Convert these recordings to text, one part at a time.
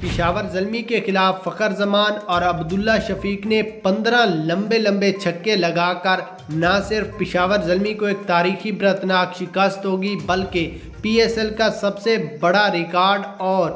پشاور زلمی کے خلاف فخر زمان اور عبداللہ شفیق نے 15 لمبے چھکے لگا کر نہ صرف پشاور زلمی کو ایک تاریخی برتناک شکست ہوگی بلکہ پی ایس ایل کا سب سے بڑا ریکارڈ اور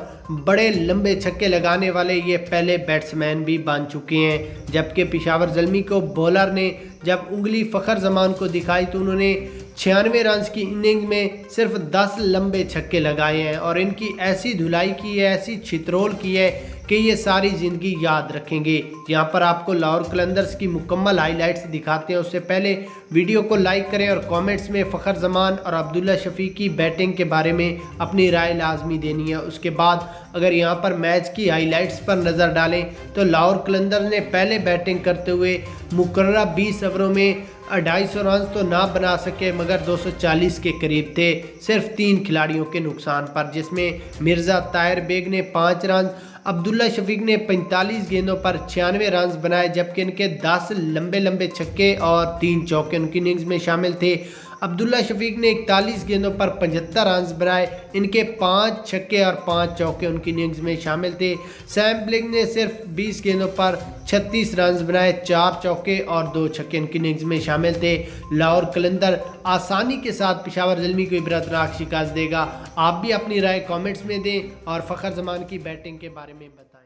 بڑے لمبے چھکے لگانے والے یہ پہلے بیٹسمین بھی بن چکے ہیں۔ جبکہ پشاور زلمی کو بولر نے جب انگلی فخر زمان کو دکھائی تو انہوں نے 96 رنز کی اننگ میں صرف 10 لمبے چھکے لگائے ہیں اور ان کی ایسی دھلائی کی ہے، ایسی چھترول کی ہے کہ یہ ساری زندگی یاد رکھیں گے۔ یہاں پر آپ کو لاہور قلندرز کی مکمل ہائی لائٹس دکھاتے ہیں، اس سے پہلے ویڈیو کو لائک کریں اور کامنٹس میں فخر زمان اور عبداللہ شفیق کی بیٹنگ کے بارے میں اپنی رائے لازمی دینی ہے۔ اس کے بعد اگر یہاں پر میچ کی ہائی لائٹس پر نظر ڈالیں تو لاہور قلندرز نے پہلے بیٹنگ کرتے ہوئے مقررہ 20 اووروں میں 250 رنز تو نہ بنا سکے مگر 240 کے قریب تھے، صرف 3 کھلاڑیوں کے نقصان پر، جس میں مرزا طاہر بیگ نے 5 رنز، عبداللہ شفیق نے 45 گیندوں پر 96 رنز بنائے، جبکہ ان کے 10 لمبے چھکے اور 3 چوکے ان کی اننگز میں شامل تھے۔ عبداللہ شفیق نے 41 گیندوں پر 75 رنز بنائے، ان کے 5 چھکے اور 5 چوکے ان کی اننگز میں شامل تھے۔ سیم بلنگ نے صرف 20 گیندوں پر 36 رنز بنائے، 4 چوکے اور 2 چھکے ان کی اننگز میں شامل تھے۔ لاہور قلندر آسانی کے ساتھ پشاور زلمی کو عبرتناک شکست دے گا۔ آپ بھی اپنی رائے کامنٹس میں دیں اور فخر زمان کی بیٹنگ کے بارے میں بتائیں۔